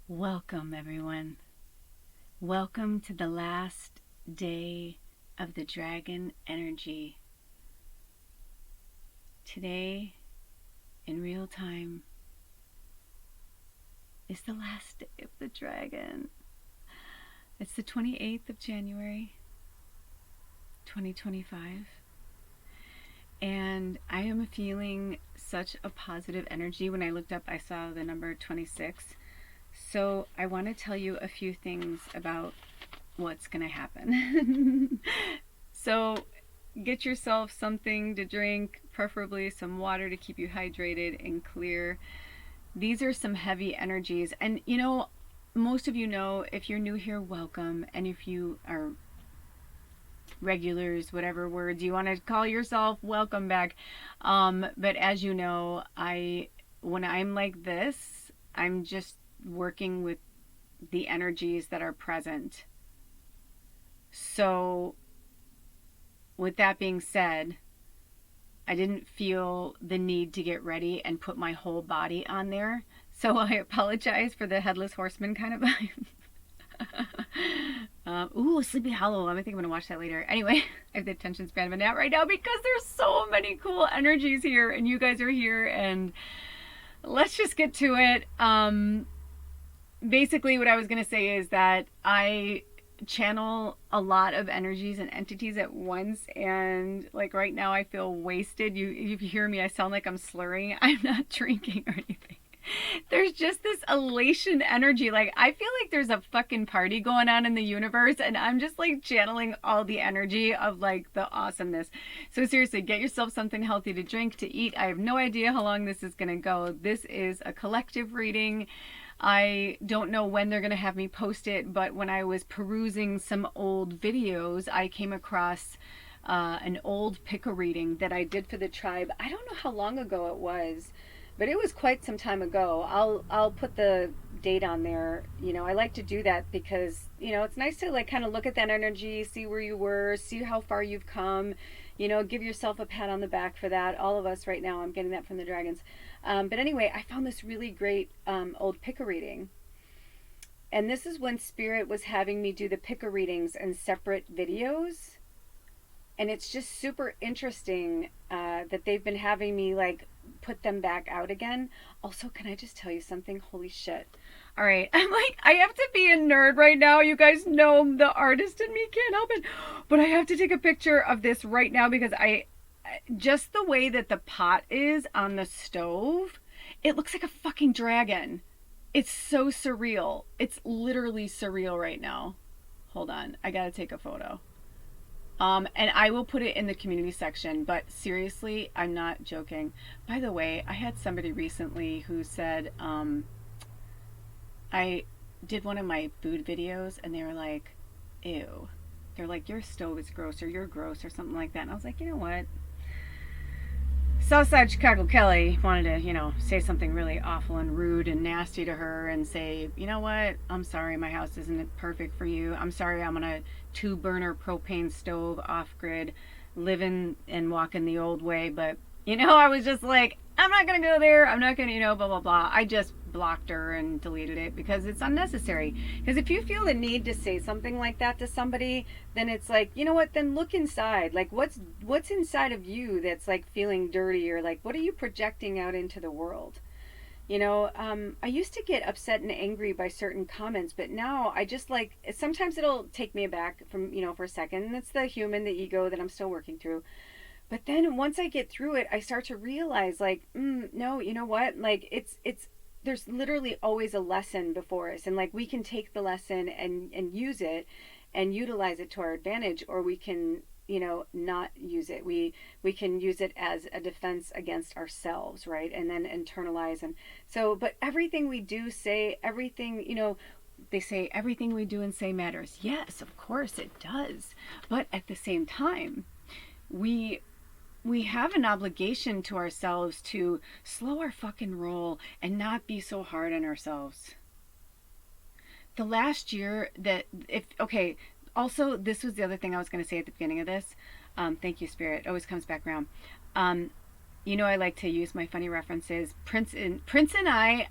Welcome, everyone. Welcome to the last day of the dragon energy. Today, in real time, is the last day of the dragon. It's the 28th of January, 2025. And I am feeling such a positive energy. When I looked up, I saw the number 26. So I want to tell you a few things about what's going to happen. So get yourself something to drink, preferably some water to keep you hydrated and clear. These are some heavy energies. And most of you know, if you're new here, welcome. And if you are regulars, whatever words you want to call yourself, welcome back. But as you know, when I'm like this, I'm just working with the energies that are present. So with that being said, I didn't feel the need to get ready and put my whole body on there. So I apologize for the headless horseman kind of vibe. Ooh, Sleepy Hollow. I think I'm going to watch that later. Anyway, I have the attention span of a gnat right now because there's so many cool energies here and you guys are here, and let's just get to it. Basically what I was going to say is that I channel a lot of energies and entities at once, and like right now I feel wasted. You hear me, I sound like I'm slurring. I'm not drinking or anything. There's just this elation energy. Like I feel like there's a fucking party going on in the universe, and I'm just like channeling all the energy of like the awesomeness. So seriously, get yourself something healthy to drink, to eat. I have no idea how long this is going to go. This is a collective reading. I don't know when they're going to have me post it, but when I was perusing some old videos, I came across an old pickle reading that I did for the tribe. I don't know how long ago it was, but it was quite some time ago. I'll put the date on there. I like to do that because, it's nice to like kind of look at that energy, see where you were, see how far you've come, give yourself a pat on the back for that. All of us right now, I'm getting that from the dragons. But anyway, I found this really great old pickle reading. And this is when Spirit was having me do the pickle readings in separate videos. And it's just super interesting that they've been having me like put them back out again. Also, can I just tell you something? Holy shit. All right. I'm like, I have to be a nerd right now. You guys know the artist in me can't help it. But I have to take a picture of this right now because just the way that the pot is on the stove, it looks like a fucking dragon. It's so surreal. It's literally surreal right now. Hold on. I gotta take a photo. And I will put it in the community section, but seriously, I'm not joking. By the way, I had somebody recently who said, I did one of my food videos and they were like, ew. They're like, your stove is gross, or you're gross, or something like that. And I was like, you know what? Southside Chicago Kelly wanted to, say something really awful and rude and nasty to her and say, you know what? I'm sorry my house isn't perfect for you. I'm sorry I'm on a 2-burner propane stove off grid, living and walking the old way. But, I was just like, I'm not going to go there. I'm not going to, blah, blah, blah. I just blocked her and deleted it because it's unnecessary. Because if you feel the need to say something like that to somebody, then it's like, you know what, then look inside. Like what's inside of you that's like feeling dirty, or like what are you projecting out into the world? I used to get upset and angry by certain comments, but now I just like, sometimes it'll take me aback from, for a second. And it's the human, the ego that I'm still working through. But then once I get through it, I start to realize like, no, you know what? Like it's there's literally always a lesson before us, and like we can take the lesson and use it and utilize it to our advantage, or we can not use it. We can use it as a defense against ourselves, right? And then internalize. And so, but everything we do, say, everything, they say everything we do and say matters. Yes, of course it does. But at the same time, we have an obligation to ourselves to slow our fucking roll and not be so hard on ourselves. The last year also, this was the other thing I was going to say at the beginning of this. Thank you, Spirit. It always comes back around. I like to use my funny references. Prince and I,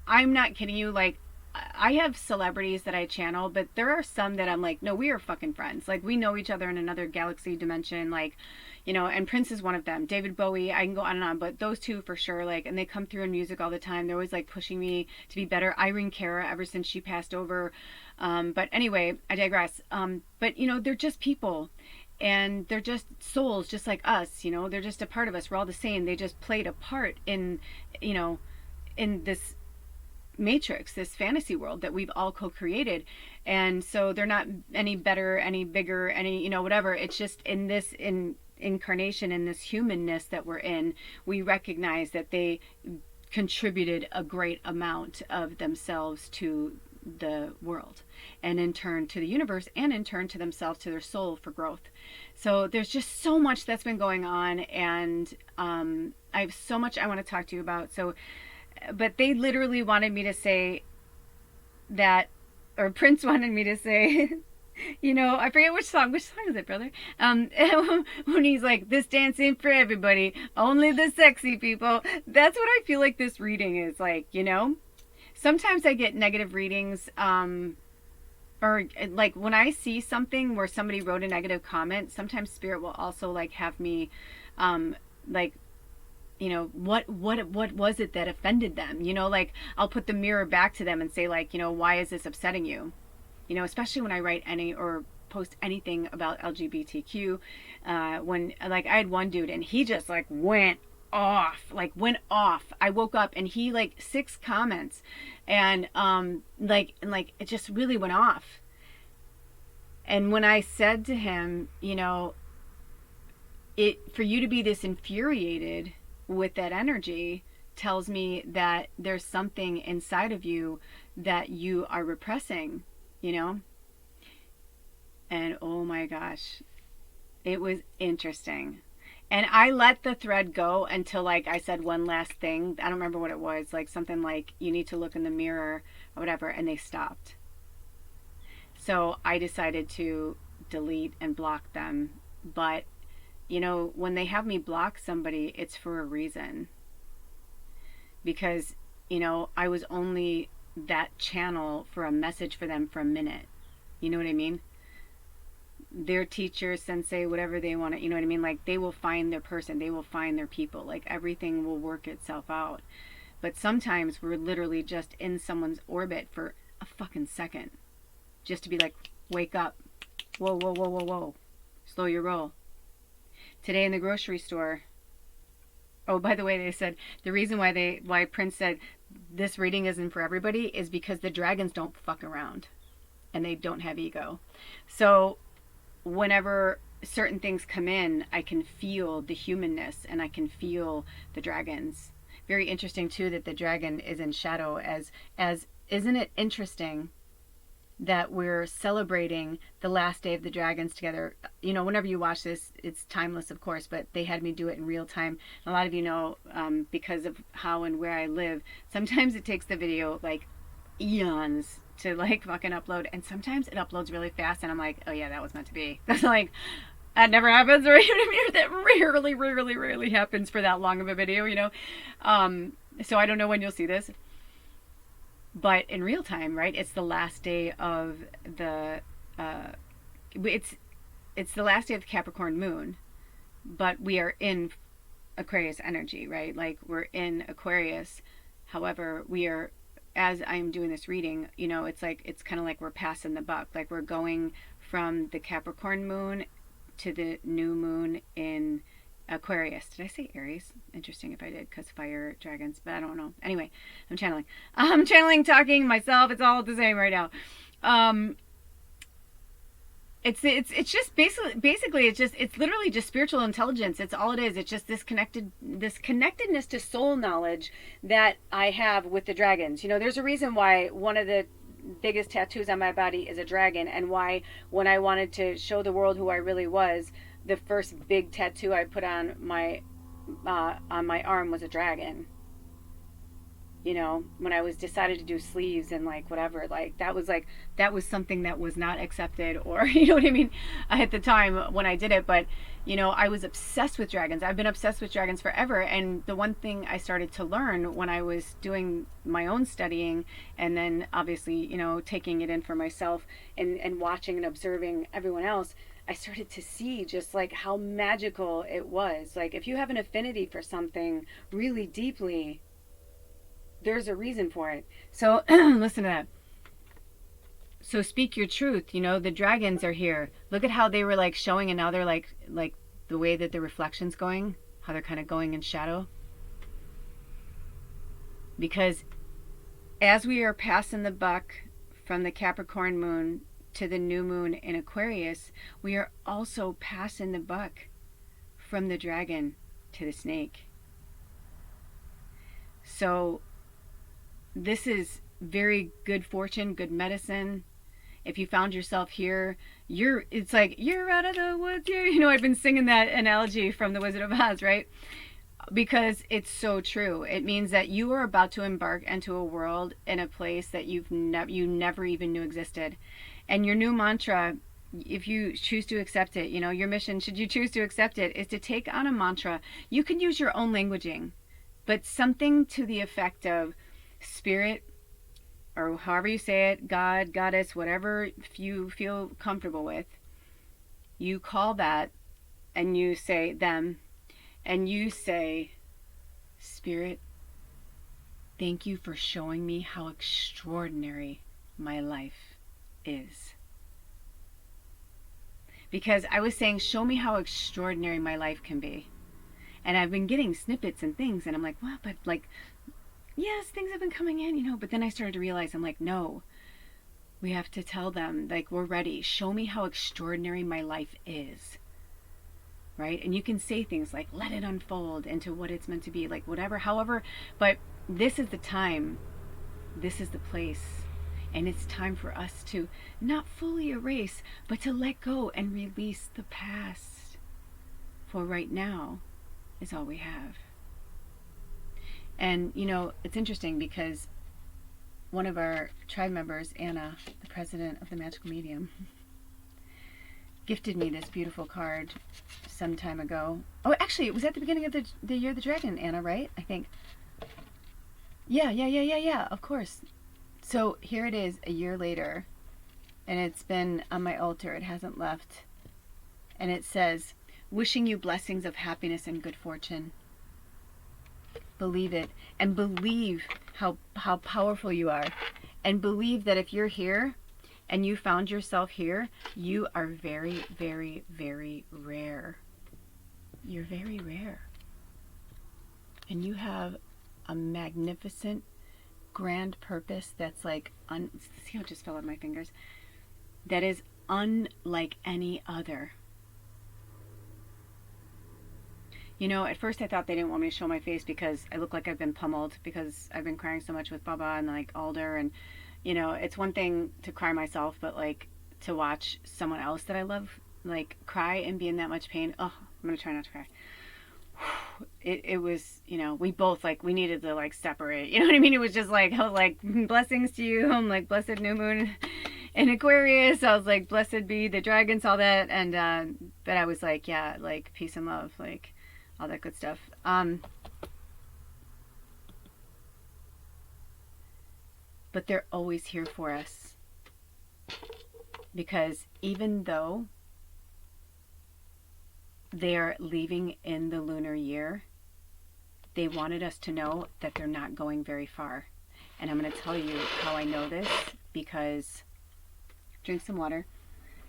I'm not kidding you, like I have celebrities that I channel, but there are some that I'm like, no, we are fucking friends. Like, we know each other in another galaxy dimension. Like, you know, and Prince is one of them. David Bowie, I can go on and on, but those two for sure. Like, and they come through in music all the time. They're always like pushing me to be better. Irene Cara, ever since she passed over. But anyway, I digress. But you know, they're just people. And they're just souls, just like us. You know, they're just a part of us. We're all the same. They just played a part in, you know, in this matrix, this fantasy world that we've all co-created. And so they're not any better, any bigger, any, you know, whatever. It's just in this incarnation, in this humanness that we're in, we recognize that they contributed a great amount of themselves to the world, and in turn to the universe, and in turn to themselves, to their soul, for growth. So there's just so much that's been going on, and I have so much I want to talk to you about. So, but they literally wanted me to say that, or Prince wanted me to say, you know, I forget which song is it, brother? When he's like, this dance ain't for everybody, only the sexy people. That's what I feel like this reading is like, you know? Sometimes I get negative readings, or like when I see something where somebody wrote a negative comment, sometimes spirit will also like have me, like, you know, what was it that offended them? You know, like I'll put the mirror back to them and say like, you know, why is this upsetting you? You know, especially when I write any or post anything about LGBTQ. When like I had one dude and he just like went off. I woke up and he like 6 comments, and like it just really went off. And when I said to him, you know, it for you to be this infuriated with that energy tells me that there's something inside of you that you are repressing, you know? And oh my gosh, it was interesting. And I let the thread go until like I said one last thing. I don't remember what it was, like something like you need to look in the mirror or whatever, and they stopped. So I decided to delete and block them. But you know, when they have me block somebody, it's for a reason. Because, you know, I was only that channel for a message for them for a minute. You know what I mean? Their teacher, sensei, whatever they want to, you know what I mean? Like, they will find their person, they will find their people. Like, everything will work itself out. But sometimes we're literally just in someone's orbit for a fucking second. Just to be like, wake up. Whoa, whoa, whoa, whoa, whoa. Slow your roll. Today in the grocery store, oh, by the way, they said the reason why Prince said this reading isn't for everybody is because the dragons don't fuck around and they don't have ego. So whenever certain things come in, I can feel the humanness and I can feel the dragons. Very interesting too that the dragon is in shadow, as isn't it interesting that we're celebrating the last day of the dragons together. You know, whenever you watch this, it's timeless, of course, but they had me do it in real time. A lot of you know, because of how and where I live, sometimes it takes the video like eons to like fucking upload, and sometimes it uploads really fast, and I'm like, oh yeah, that was meant to be. That's like, that never happens, or that rarely happens for that long of a video, you know? So I don't know when you'll see this. But in real time, right? It's the last day of the it's the last day of the Capricorn moon, but we are in Aquarius energy, right? Like we're in Aquarius. However, we are, as I'm doing this reading, you know, it's like it's kind of like we're passing the buck. Like we're going from the Capricorn moon to the new moon in Aquarius. Did I say Aries? Interesting if I did, because fire, dragons, but I don't know. Anyway, I'm channeling, talking, myself. It's all the same right now. It's just basically it's literally just spiritual intelligence. It's all it is. It's just this connectedness to soul knowledge that I have with the dragons. You know, there's a reason why one of the biggest tattoos on my body is a dragon, and why when I wanted to show the world who I really was, the first big tattoo I put on my arm was a dragon. you know, when I was decided to do sleeves and like whatever, like that was something that was not accepted, or you know what I mean, at the time when I did it. But you know, I was obsessed with dragons. I've been obsessed with dragons forever. And the one thing I started to learn when I was doing my own studying, and then obviously, you know, taking it in for myself, and watching and observing everyone else, I started to see just like how magical it was. Like if you have an affinity for something really deeply, there's a reason for it. So listen to that. So speak your truth. You know, the dragons are here. Look at how they were like showing, and now they're like the way that the reflection's going, how they're kind of going in shadow. Because as we are passing the buck from the Capricorn moon to the new moon in Aquarius, we are also passing the buck from the dragon to the snake. So this is very good fortune, good medicine. If you found yourself here, it's like you're out of the woods here. You know, I've been singing that analogy from The Wizard of Oz, right? Because it's so true. It means that you are about to embark into a world in a place that you never even knew existed. And your new mantra, if you choose to accept it, you know, your mission, should you choose to accept it, is to take on a mantra. You can use your own languaging, but something to the effect of spirit, or however you say it, God, goddess, whatever you feel comfortable with. You call that, and you say them, and you say, Spirit, thank you for showing me how extraordinary my life is. Because I was saying, show me how extraordinary my life can be. And I've been getting snippets and things, and I'm like, well, but like, yes, things have been coming in, you know. But then I started to realize, I'm like, no, we have to tell them, like, we're ready. Show me how extraordinary my life is. Right? And you can say things like, let it unfold into what it's meant to be, like whatever, however. But this is the time, this is the place. And it's time for us to not fully erase, but to let go and release the past. For right now is all we have. And, you know, it's interesting because one of our tribe members, Anna, the president of the Magical Medium, gifted me this beautiful card some time ago. Oh, actually, it was at the beginning of the Year of the Dragon, Anna, right? I think. Yeah, of course. So here it is a year later, and it's been on my altar. It hasn't left. And it says, wishing you blessings of happiness and good fortune. Believe it, and believe how powerful you are, and believe that if you're here and you found yourself here, you are very, very, very rare. You're very rare, and you have a magnificent, grand purpose that's like see how it just fell out of my fingers, that is unlike any other. You know, at first I thought they didn't want me to show my face because I look like I've been pummeled, because I've been crying so much with Baba and like Alder. And, you know, it's one thing to cry myself, but like to watch someone else that I love like cry and be in that much pain. Oh, I'm going to try not to cry. It was, you know, we both like, we needed to like separate. You know what I mean? It was just like, I was like, blessings to you. I'm like, blessed new moon in Aquarius. I was like, blessed be the dragons, all that. And, but I was like, yeah, like peace and love, like all that good stuff. But they're always here for us, because even though they're leaving in the lunar year, they wanted us to know that they're not going very far. And I'm going to tell you how I know this, because drink some water.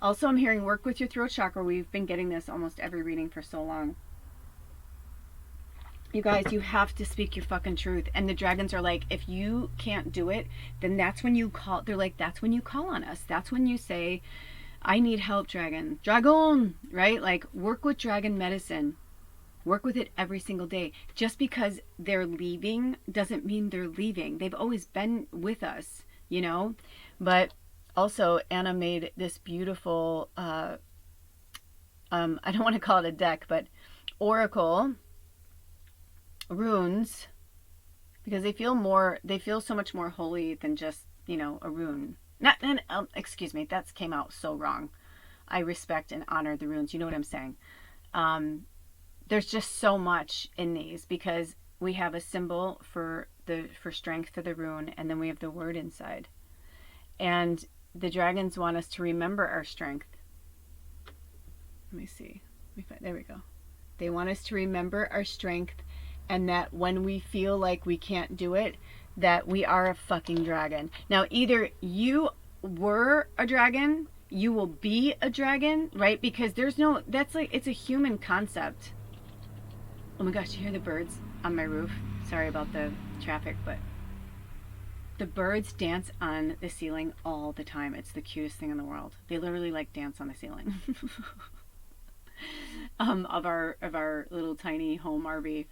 Also, I'm hearing work with your throat chakra. We've been getting this almost every reading for so long. You guys, you have to speak your fucking truth. And the dragons are like, if you can't do it, then that's when you call. They're like, that's when you call on us. That's when you say, I need help, dragon. Dragon, right? Like, work with dragon medicine. Work with it every single day. Just because they're leaving doesn't mean they're leaving. They've always been with us, you know? But also, Anna made this beautiful, I don't want to call it a deck, but oracle runes, because they feel so much more holy than just, a rune. Not, excuse me, that came out so wrong. I respect and honor the runes. You know what I'm saying? There's just so much in these, because we have a symbol for strength for the rune, and then we have the word inside. And the dragons want us to remember our strength. Let me see. There we go. They want us to remember our strength, and that when we feel like we can't do it, that we are a fucking dragon. Now, either you were a dragon, you will be a dragon, right? Because it's a human concept. Oh my gosh, you hear the birds on my roof? Sorry about the traffic, but the birds dance on the ceiling all the time. It's the cutest thing in the world. They literally dance on the ceiling of our little tiny home RV.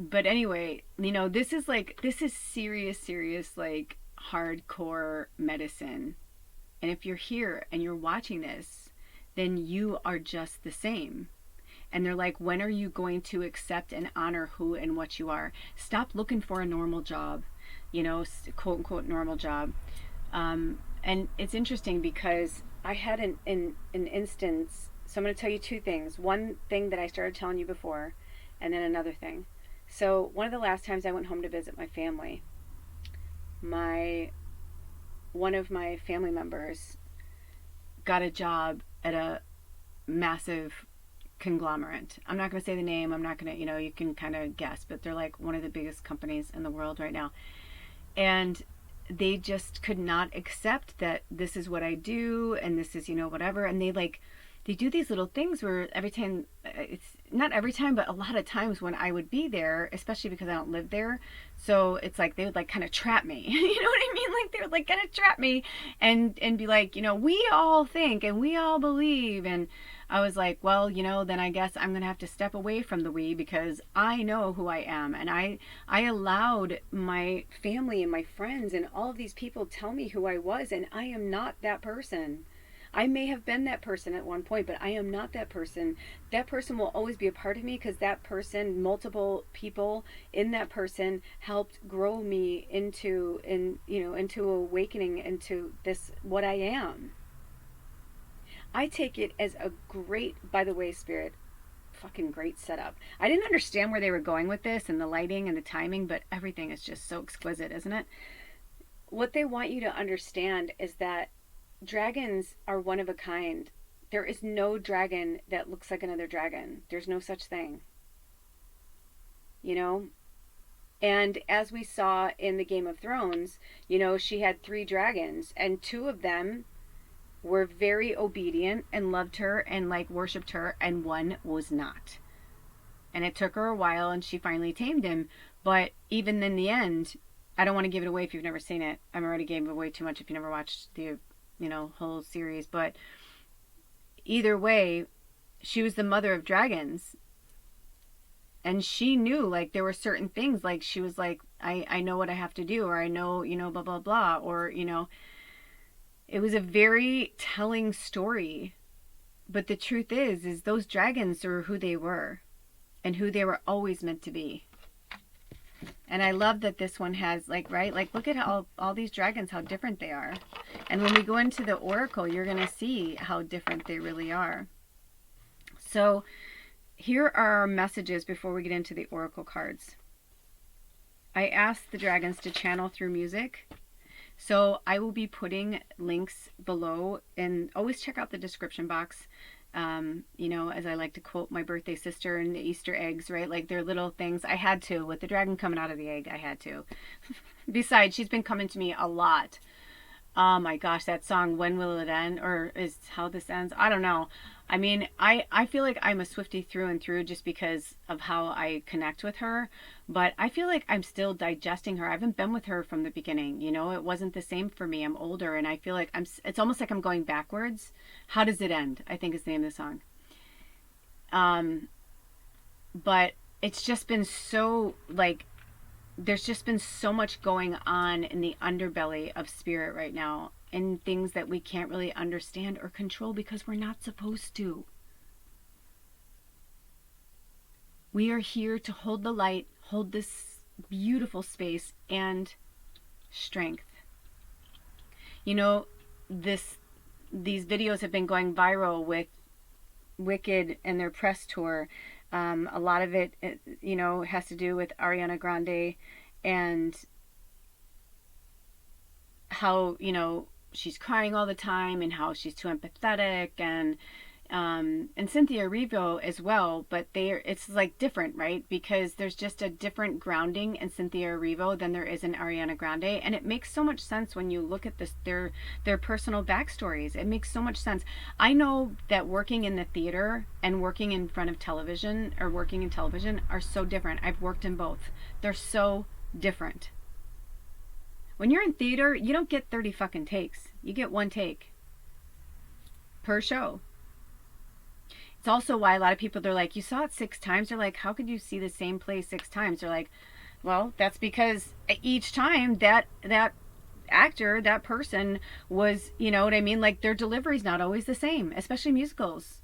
But anyway, this is serious, hardcore medicine. And if you're here and you're watching this, then you are just the same. And they're like, when are you going to accept and honor who and what you are? Stop looking for a normal job, quote unquote normal job. And it's interesting because I had an instance. So I'm going to tell you two things. One thing that I started telling you before, and then another thing. So one of the last times I went home to visit my family, one of my family members got a job at a massive conglomerate. I'm not going to say the name. I'm not going to, you can kind of guess, but they're like one of the biggest companies in the world right now. And they just could not accept that this is what I do, and this is, whatever. And they do these little things where every time, it's not every time, but a lot of times when I would be there, especially because I don't live there, so it's like they would kind of trap me. You know what I mean? They would kind of trap me and be like, we all think and we all believe. And I was like, well, then I guess I'm going to have to step away from the we, because I know who I am. And I allowed my family and my friends and all of these people tell me who I was, and I am not that person. I may have been that person at one point, but I am not that person. That person will always be a part of me, because that person, multiple people in that person, helped grow me into awakening into this, what I am. I take it as a great, by the way, Spirit, fucking great setup. I didn't understand where they were going with this and the lighting and the timing, but everything is just so exquisite, isn't it? What they want you to understand is that dragons are one of a kind. There is no dragon that looks like another dragon. There's no such thing. And as we saw in the Game of Thrones, she had 3 dragons, and 2 of them were very obedient and loved her and worshipped her, and 1 was not. And it took her a while, and she finally tamed him. But even in the end, I don't want to give it away if you've never seen it. I'm already giving away too much if you never watched the whole series. But either way, she was the mother of dragons, and she knew there were certain things, she was like, I know what I have to do, or I know, blah blah blah, or it was a very telling story. But the truth is those dragons are who they were, and who they were always meant to be. And I love that this one has look at how all these dragons, how different they are. And when we go into the oracle, you're going to see how different they really are. So here are our messages before we get into the oracle cards. I asked the dragons to channel through music. So I will be putting links below, and always check out the description box. As I like to quote my birthday sister and the Easter eggs, right? They're little things. I had to, with the dragon coming out of the egg, I had to. Besides, she's been coming to me a lot. Oh my gosh, that song, When Will It End? Or is How This Ends? I don't know. I mean, I feel like I'm a Swiftie through and through just because of how I connect with her. But I feel like I'm still digesting her. I haven't been with her from the beginning. It wasn't the same for me. I'm older, and I feel like it's almost like I'm going backwards. How Does It End? I think is the name of the song. But it's just been so, there's just been so much going on in the underbelly of spirit right now, and things that we can't really understand or control because we're not supposed to. We are here to hold the light, hold this beautiful space and strength. You know, these videos have been going viral with Wicked and their press tour. A lot of it, you know, has to do with Ariana Grande and how, you know, she's crying all the time and how she's too empathetic, and Cynthia Erivo as well, but it's like different, right? Because there's just a different grounding in Cynthia Erivo than there is in Ariana Grande, and it makes so much sense when you look at their personal backstories. It makes so much sense. I know that working in the theater and working in front of television, or working in television, are so different. I've worked in both. They're so different. When you're in theater, you don't get 30 fucking takes. You get one take per show. It's also why a lot of people, they're like, you saw it 6 times. They're like, how could you see the same play 6 times? They're like, well, that's because each time that actor, that person was, you know what I mean? Like, their delivery's not always the same, especially musicals.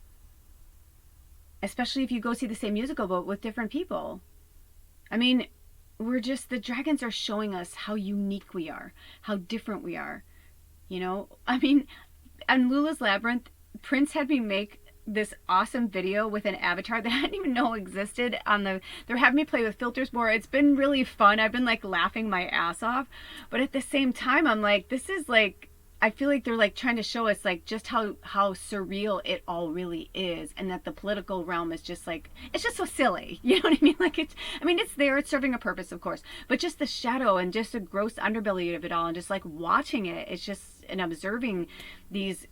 Especially if you go see the same musical but with different people. I mean, the dragons are showing us how unique we are, how different we are. You know, I mean, on Lula's Labyrinth, Prince had me make this awesome video with an avatar that I didn't even know existed they're having me play with filters more. It's been really fun. I've been like laughing my ass off, but at the same time I'm like, this is like, I feel like they're like trying to show us like just how surreal it all really is, and that the political realm is just like, it's just so silly. You know what I mean? Like, it's there, it's serving a purpose, of course, but just the shadow and just the gross underbelly of it all, and just like watching it, it's just, and observing these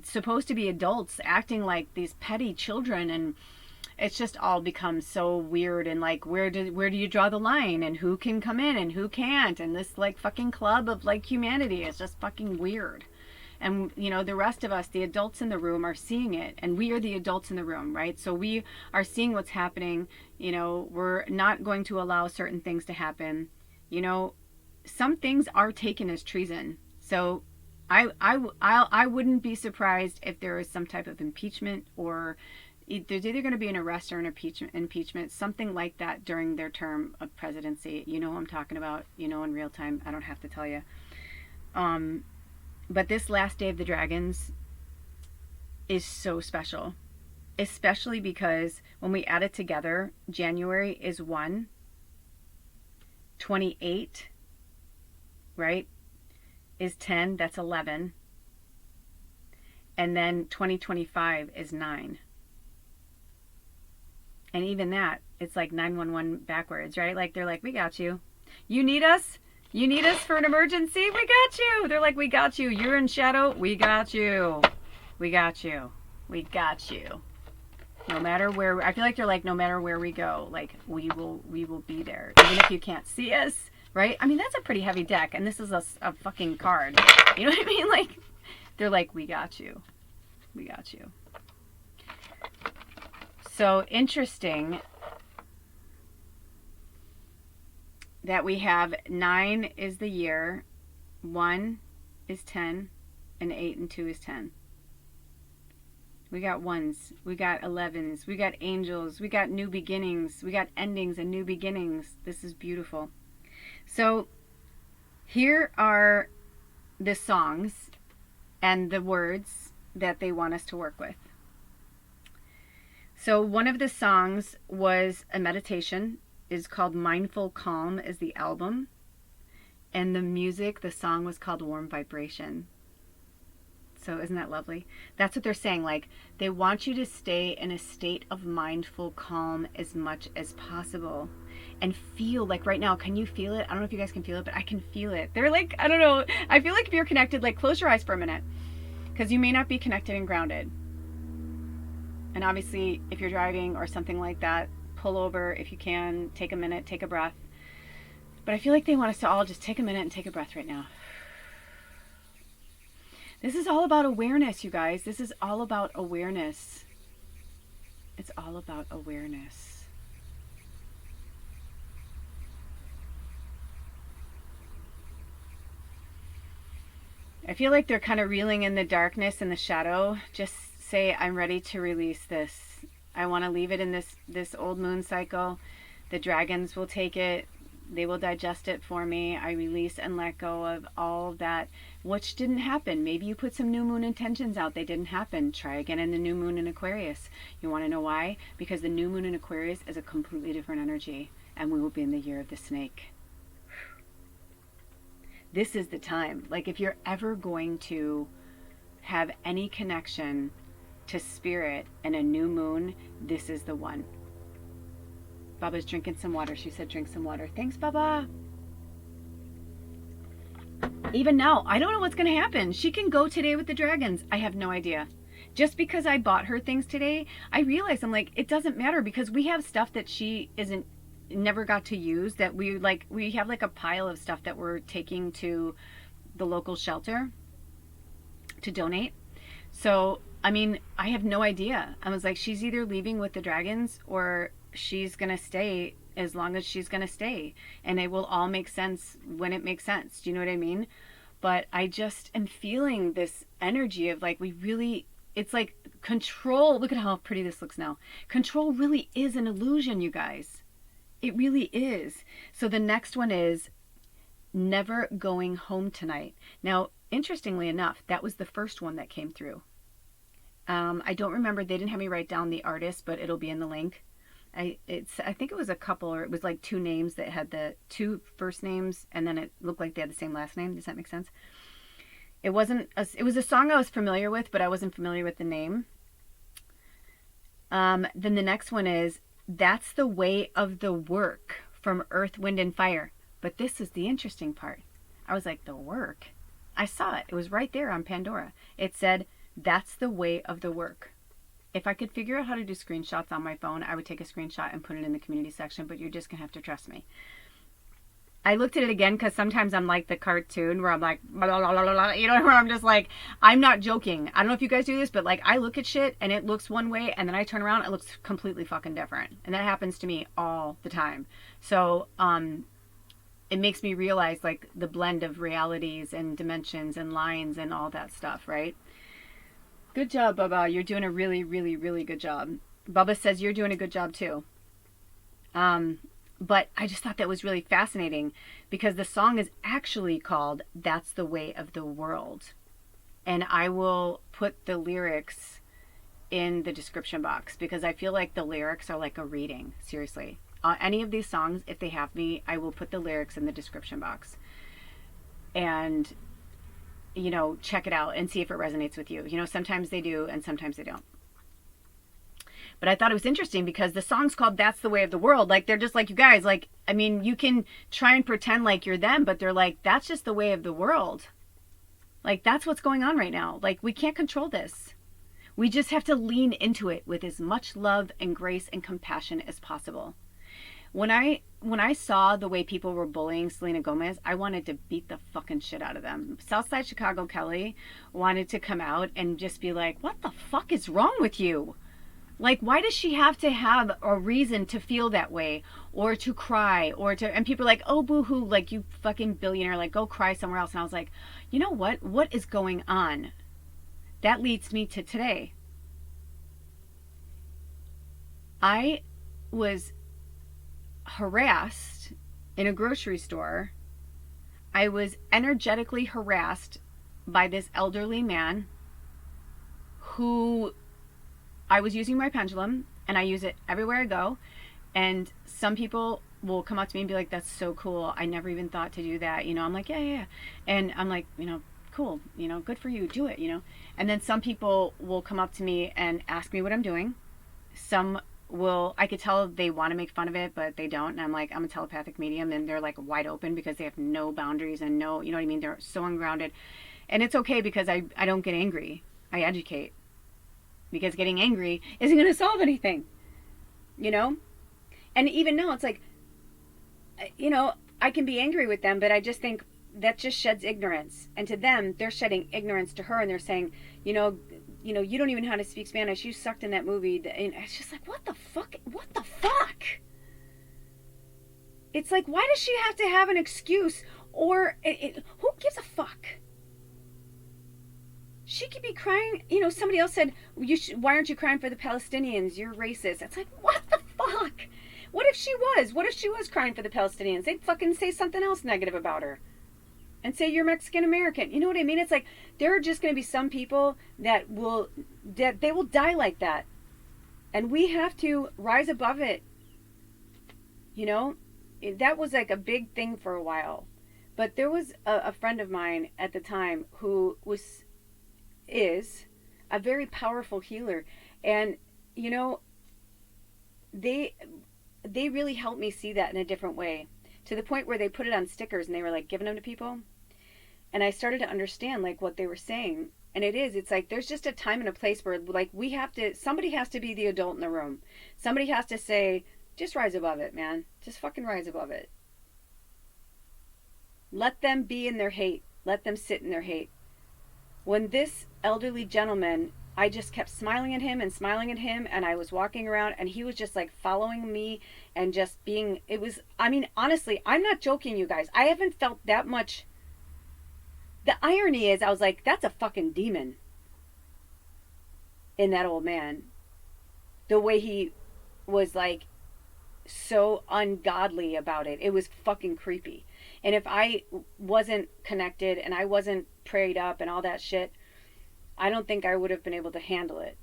supposed to be adults acting like these petty children, and it's just all becomes so weird. And like, where do you draw the line, and who can come in and who can't, and this like fucking club of like humanity is just fucking weird. And you know, the rest of us, the adults in the room, are seeing it, and we are the adults in the room, right? So we are seeing what's happening. You know, we're not going to allow certain things to happen. You know, some things are taken as treason. So I wouldn't be surprised if there is some type of impeachment, or there's either going to be an arrest or an impeachment, something like that during their term of presidency. You know who I'm talking about, you know, in real time. I don't have to tell you. But this last day of the dragons is so special, especially because when we add it together, January is 1, 28, right? Is 10, that's 11. And then 2025 is 9. And even that, it's like 911 backwards, right? Like, they're like, we got you. You need us? You need us for an emergency? We got you. They're like, we got you. You're in shadow? We got you. We got you. We got you. No matter where, I feel like they're like, no matter where we go, like, we will be there. Even if you can't see us, right? I mean, that's a pretty heavy deck, and this is a fucking card. You know what I mean? Like, they're like, we got you. We got you. So interesting that we have 9 is the year, 1 is 10, and 8 and 2 is 10. We got 1s, we got 11s, we got angels, we got new beginnings, we got endings and new beginnings. This is beautiful. So here are the songs and the words that they want us to work with. So one of the songs was a meditation, is called Mindful Calm, is the album. And the music, the song was called Warm Vibration. So isn't that lovely? That's what they're saying. Like, they want you to stay in a state of mindful calm as much as possible. And feel, like right now, can you feel it? I don't know if you guys can feel it, but I can feel it. They're like, I don't know. I feel like if you're connected, like, close your eyes for a minute. Because you may not be connected and grounded. And obviously, if you're driving or something like that, pull over if you can, take a minute, take a breath. But I feel like they want us to all just take a minute and take a breath right now. This is all about awareness, you guys. This is all about awareness. It's all about awareness. I feel like they're kind of reeling in the darkness and the shadow. Just say, I'm ready to release this. I want to leave it in this old moon cycle. The dragons will take it. They will digest it for me. I release and let go of all that, which didn't happen. Maybe you put some new moon intentions out. They didn't happen. Try again in the new moon in Aquarius. You want to know why? Because the new moon in Aquarius is a completely different energy. And we will be in the year of the snake. This is the time. Like, if you're ever going to have any connection to spirit and a new moon, this is the one. Baba's drinking some water. She said drink some water. Thanks, Baba. Even now, I don't know what's going to happen. She can go today with the dragons. I have no idea. Just because I bought her things today, I realized, I'm like, it doesn't matter, because we have stuff that she never got to use, that we have like a pile of stuff that we're taking to the local shelter to donate. So, I mean, I have no idea. I was like, she's either leaving with the dragons or she's going to stay as long as she's going to stay. And it will all make sense when it makes sense. Do you know what I mean? But I just am feeling this energy of like, it's like control. Look at how pretty this looks now. Control really is an illusion, you guys. It really is. So the next one is never going home tonight. Now, interestingly enough, that was the first one that came through. I don't remember. They didn't have me write down the artist, but it'll be in the link. I think it was a couple, or it was like two names that had the two first names, and then it looked like they had the same last name. Does that make sense? It was a song I was familiar with, but I wasn't familiar with the name. Then the next one is That's the Way of the Work from Earth, Wind, and Fire. But this is the interesting part. I was like, the work? I saw it. It was right there on Pandora. It said, That's the Way of the Work. If I could figure out how to do screenshots on my phone, I would take a screenshot and put it in the community section, but you're just going to have to trust me. I looked at it again because sometimes I'm like the cartoon where I'm like, blah, blah, blah, blah, you know, where I'm just like, I'm not joking. I don't know if you guys do this, but like I look at shit and it looks one way and then I turn around, it looks completely fucking different. And that happens to me all the time. So it makes me realize like the blend of realities and dimensions and lines and all that stuff, right? Good job, Baba. You're doing a really, really, really good job. Baba says you're doing a good job too. But I just thought that was really fascinating because the song is actually called That's the Way of the World. And I will put the lyrics in the description box because I feel like the lyrics are like a reading. Seriously. Any of these songs, if they have me, I will put the lyrics in the description box. And you know, check it out and see if it resonates with you. You know, sometimes they do and sometimes they don't. But I thought it was interesting because the song's called That's the Way of the World. Like, they're just like, you guys, like, I mean, you can try and pretend like you're them, but they're like, that's just the way of the world. Like, that's what's going on right now. Like, we can't control this. We just have to lean into it with as much love and grace and compassion as possible. When I saw the way people were bullying Selena Gomez, I wanted to beat the fucking shit out of them. Southside Chicago Kelly wanted to come out and just be like, what the fuck is wrong with you? Like, why does she have to have a reason to feel that way or to cry and people are like, oh, boo-hoo, like, you fucking billionaire, like, go cry somewhere else. And I was like, you know what? What is going on? That leads me to today. I was harassed in a grocery store. I was energetically harassed by this elderly man who I was using my pendulum, and I use it everywhere I go. And some people will come up to me and be like, that's so cool. I never even thought to do that. You know, I'm like, yeah. And I'm like, you know, cool, you know, good for you. Do it, you know. And then some people will come up to me and ask me what I'm doing. Some I could tell they want to make fun of it, but they don't. And I'm like, I'm a telepathic medium, and they're like wide open because they have no boundaries and no, you know what I mean? They're so ungrounded. And it's okay because I don't get angry. I educate. Because getting angry isn't going to solve anything, you know? And even now it's like, you know, I can be angry with them, but I just think that just sheds ignorance. And to them, they're shedding ignorance to her, and they're saying, you know, you don't even know how to speak Spanish. You sucked in that movie. And it's just like, what the fuck? What the fuck? It's like, why does she have to have an excuse? Or who gives a fuck? She could be crying. You know, somebody else said, why aren't you crying for the Palestinians? You're racist. It's like, what the fuck? What if she was? What if she was crying for the Palestinians? They'd fucking say something else negative about her and say you're Mexican American. You know what I mean? It's like there are just going to be some people that they will die like that. And we have to rise above it. You know, that was like a big thing for a while. But there was a friend of mine at the time who is a very powerful healer. And, you know, they really helped me see that in a different way. To the point where they put it on stickers and they were like giving them to people. And I started to understand like what they were saying. And it's like there's just a time and a place where like somebody has to be the adult in the room. Somebody has to say, just rise above it, man. Just fucking rise above it. Let them be in their hate. Let them sit in their hate. When this elderly gentleman, I just kept smiling at him, and I was walking around and he was just like following me and just being, honestly, I'm not joking, you guys. I haven't felt that much. The irony is, I was like, that's a fucking demon in that old man. The way he was like so ungodly about it. It was fucking creepy. And if I wasn't connected and I wasn't prayed up and all that shit, I don't think I would have been able to handle it.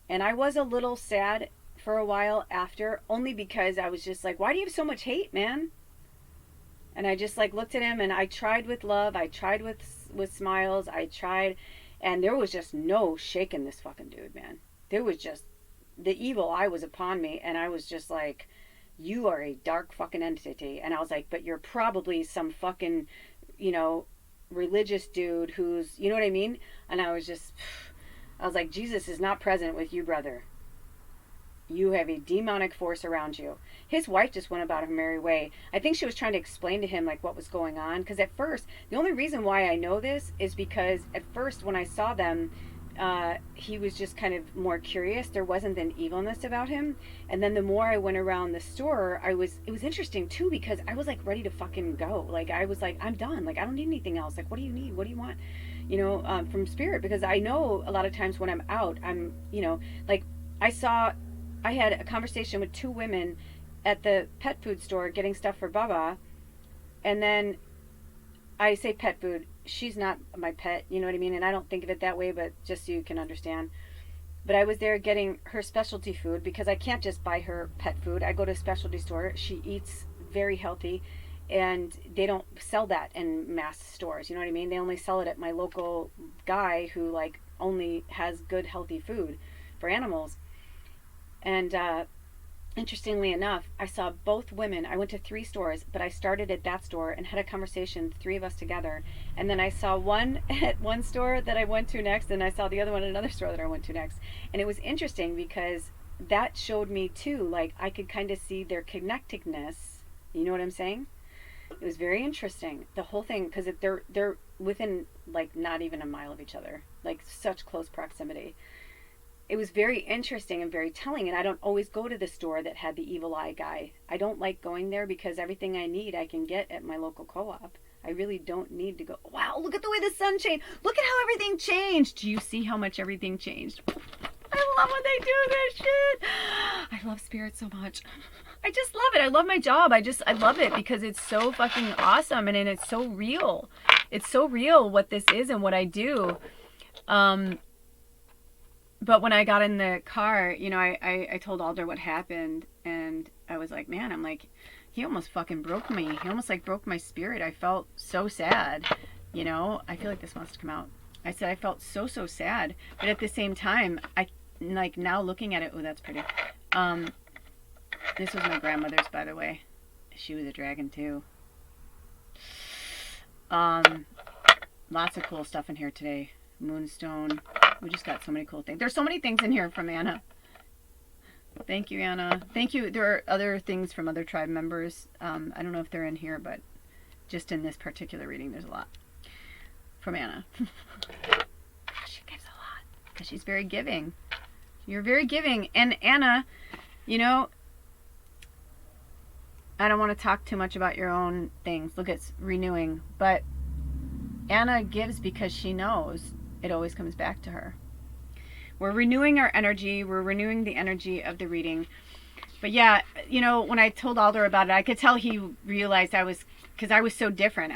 And I was a little sad for a while after, only because I was just like, why do you have so much hate, man? And I just like looked at him and I tried with love. I tried with smiles. I tried, and there was just no shaking this fucking dude, man. There was just, the evil eye was upon me, and I was just like, you are a dark fucking entity. And I was like, but you're probably some fucking, you know, religious dude who's, you know what I mean? And I was like, Jesus is not present with you, brother. You have a demonic force around you. His wife just went about her merry way. I think she was trying to explain to him like what was going on. Because at first, the only reason why I know this is because at first when I saw them, he was just kind of more curious. There wasn't an evilness about him. And then the more I went around the store, it was interesting too, because I was like ready to fucking go. Like I was like, I'm done. Like I don't need anything else. Like what do you need? What do you want? You know, from spirit. Because I know a lot of times when I'm out, I'm, you know, like I had a conversation with two women at the pet food store getting stuff for Baba. And then I say pet food. She's not my pet, you know what I mean? And I don't think of it that way, but just so you can understand. But I was there getting her specialty food because I can't just buy her pet food. I go to a specialty store. She eats very healthy, and they don't sell that in mass stores, you know what I mean? They only sell it at my local guy who like only has good healthy food for animals. And interestingly enough, I saw both women. I went to 3 stores, but I started at that store and had a conversation, 3 of us together. And then I saw one at one store that I went to next, and I saw the other one at another store that I went to next. And it was interesting because that showed me too, like I could kind of see their connectedness. You know what I'm saying? It was very interesting, the whole thing, because they're within like not even a mile of each other, like such close proximity. It was very interesting and very telling. And I don't always go to the store that had the evil eye guy. I don't like going there because everything I need I can get at my local co-op. I really don't need to go. Wow, look at the way the sun changed. Look at how everything changed. Do you see how much everything changed? I love when they do this shit. I love spirit so much. I just love it. I love my job. I love it because it's so fucking awesome, and it's so real. It's so real what this is and what I do. But when I got in the car, you know, I told Alder what happened, and I was like, man, I'm like, he almost fucking broke me. He almost like broke my spirit. I felt so sad, you know. I feel like this wants to come out. I said I felt so sad, but at the same time, I like now looking at it. Oh, that's pretty. This was my grandmother's, by the way. She was a dragon too. Lots of cool stuff in here today. Moonstone. We just got so many cool things. There's so many things in here from Anna. Thank you, Anna. Thank you. There are other things from other tribe members. I don't know if they're in here, but just in this particular reading, there's a lot from Anna. She gives a lot because she's very giving. You're very giving. And Anna, you know, I don't want to talk too much about your own things. Look, it's renewing. But Anna gives because she knows it always comes back to her. We're renewing our energy. We're renewing the energy of the reading. But yeah, when I told Alder about it, I could tell he realized because I was so different.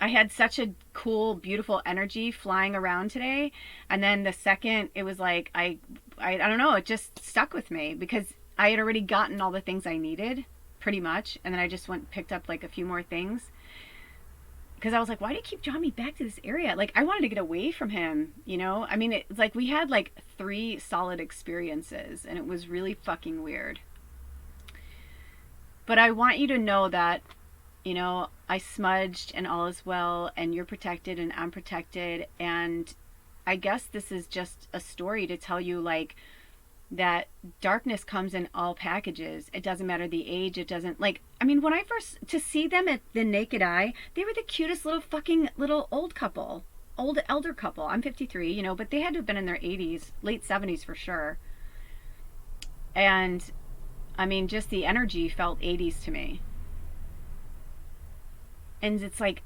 I had such a cool, beautiful energy flying around today. And then the second it was like, I don't know, it just stuck with me because I had already gotten all the things I needed pretty much. And then I just went and picked up like a few more things because I was like, why do you keep drawing me back to this area? Like, I wanted to get away from him, I mean, it's like we had like 3 solid experiences and it was really fucking weird. But I want you to know that, I smudged and all is well and you're protected and I'm protected. And I guess this is just a story to tell you, like, that darkness comes in all packages. It doesn't matter the age. It doesn't, like, I mean, when I first, to see them at the naked eye, they were the cutest little fucking little old couple, old elder couple. I'm 53, but they had to have been in their 80s, late 70s for sure. And I mean, just the energy felt 80s to me. And it's like,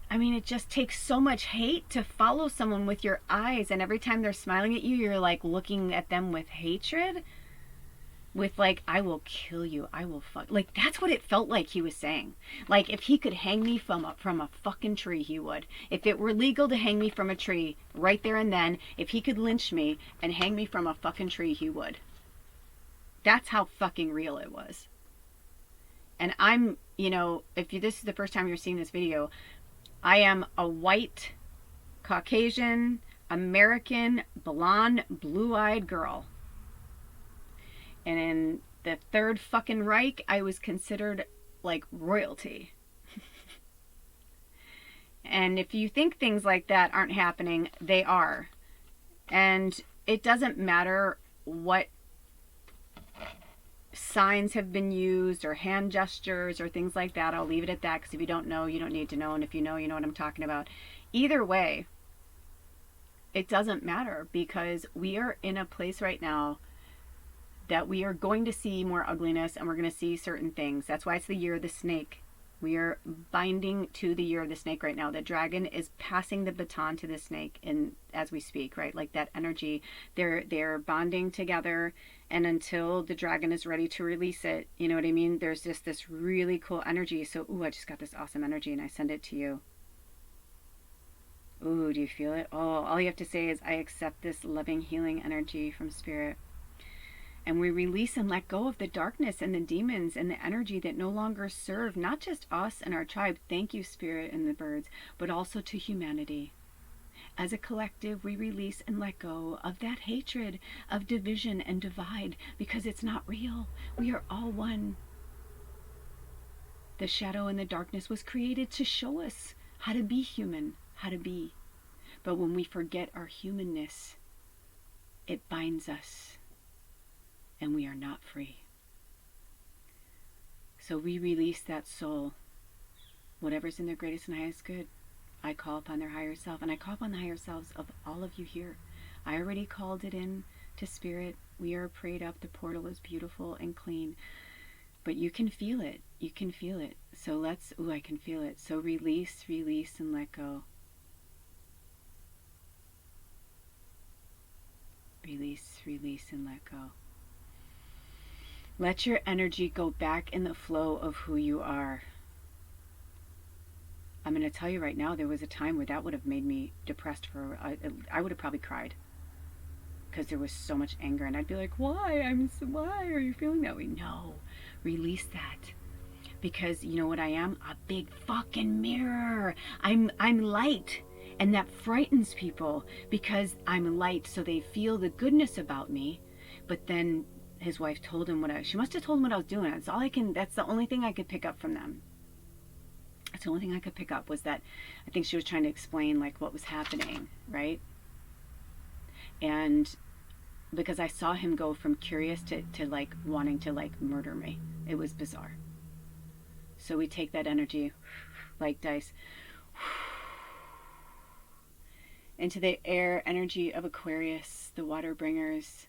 I mean, it just takes so much hate to follow someone with your eyes, and every time they're smiling at you, you're like looking at them with hatred, with like, I will kill you, I will fuck. Like, that's what it felt like he was saying. Like, if he could hang me from a fucking tree, he would. If it were legal to hang me from a tree right there and then, if he could lynch me and hang me from a fucking tree, he would. That's how fucking real it was. And I'm, if this is the first time you're seeing this video, I am a white, Caucasian, American, blonde, blue-eyed girl. And in the Third fucking Reich, I was considered like royalty. And if you think things like that aren't happening, they are. And it doesn't matter what signs have been used or hand gestures or things like that. I'll leave it at that, because if you don't know, you don't need to know. And if you know, you know what I'm talking about. Either way, it doesn't matter, because we are in a place right now that we are going to see more ugliness, and we're going to see certain things. That's why it's the year of the snake. We are binding to the year of the snake right now. The dragon is passing the baton to the snake as we speak, right? Like that energy, they're bonding together, and until the dragon is ready to release it, you know what I mean? There's just this really cool energy. So, I just got this awesome energy, and I send it to you. Do you feel it? All you have to say is, I accept this loving, healing energy from Spirit. And we release and let go of the darkness and the demons and the energy that no longer serve not just us and our tribe, thank you, Spirit and the birds, but also to humanity. As a collective, we release and let go of that hatred, of division and divide, because it's not real. We are all one. The shadow and the darkness was created to show us how to be human, how to be. But when we forget our humanness, it binds us, and we are not free. So we release that soul, whatever's in their greatest and highest good. I call upon their higher self, and I call upon the higher selves of all of you here. I already called it in to Spirit. We are prayed up. The portal is beautiful and clean, but you can feel it. You can feel it. So I can feel it. So release, and let go. Release, and let go. Let your energy go back in the flow of who you are. I'm going to tell you right now, there was a time where that would have made me depressed I would have probably cried, because there was so much anger, and I'd be like, why are you feeling that way? No, release that, because you know what I am? A big fucking mirror. I'm light, and that frightens people, because I'm light, so they feel the goodness about me. But then his wife told him she must have told him what I was doing. That's the only thing I could pick up from them. That's the only thing I could pick up, was that I think she was trying to explain like what was happening, right? And because I saw him go from curious to like wanting to like murder me. It was bizarre. So we take that energy like dice into the air energy of Aquarius, the water bringers.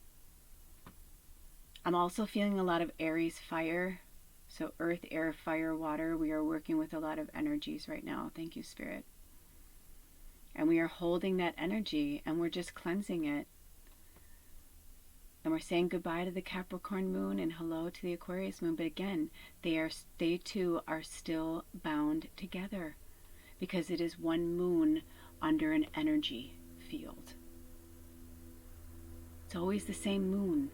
I'm also feeling a lot of Aries fire. So earth, air, fire, water. We are working with a lot of energies right now. Thank you, Spirit. And we are holding that energy, and we're just cleansing it. And we're saying goodbye to the Capricorn moon and hello to the Aquarius moon. But again, they too are still bound together because it is one moon under an energy field. It's always the same moon.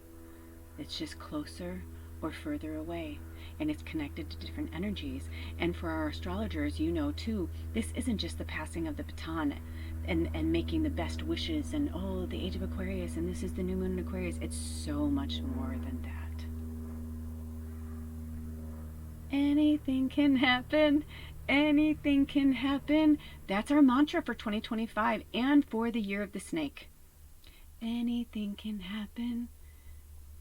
It's just closer or further away, and it's connected to different energies. And for our astrologers, you know too, this isn't just the passing of the baton and making the best wishes and, oh, the age of Aquarius and this is the new moon in Aquarius. It's so much more than that. Anything can happen. Anything can happen. That's our mantra for 2025 and for the year of the snake. Anything can happen.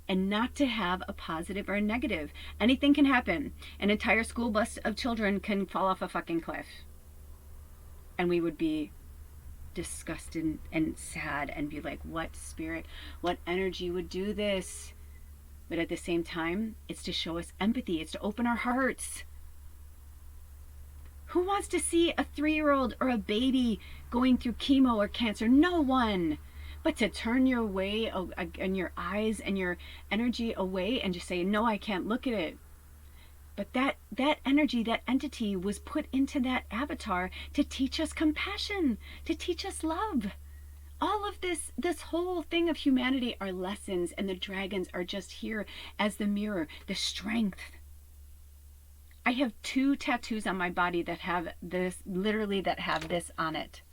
And not to have a positive or a negative. Anything can happen. An entire school bus of children can fall off a fucking cliff. And we would be disgusted and sad and be like, what spirit, what energy would do this? But at the same time, it's to show us empathy. It's to open our hearts. Who wants to see a 3-year-old or a baby going through chemo or cancer? No one. But to turn your way and your eyes and your energy away and just say, no, I can't look at it. But that energy, that entity was put into that avatar to teach us compassion, to teach us love. All of this whole thing of humanity are lessons, and the dragons are just here as the mirror, the strength. I have 2 tattoos on my body that have this, literally that have this on it.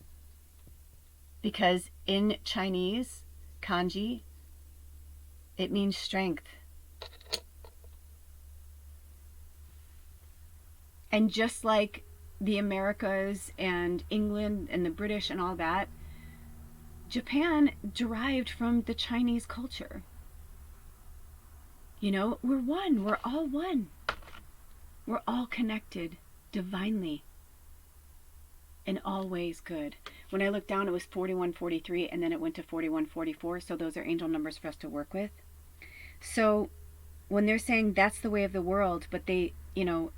Because in Chinese kanji, it means strength. And just like the Americas and England and the British and all that, Japan derived from the Chinese culture. You know, we're one. We're all one. We're all connected divinely. In all ways good. When I looked down, it was 4143, and then it went to 4144. So those are angel numbers for us to work with. So when they're saying that's the way of the world, but they, you know,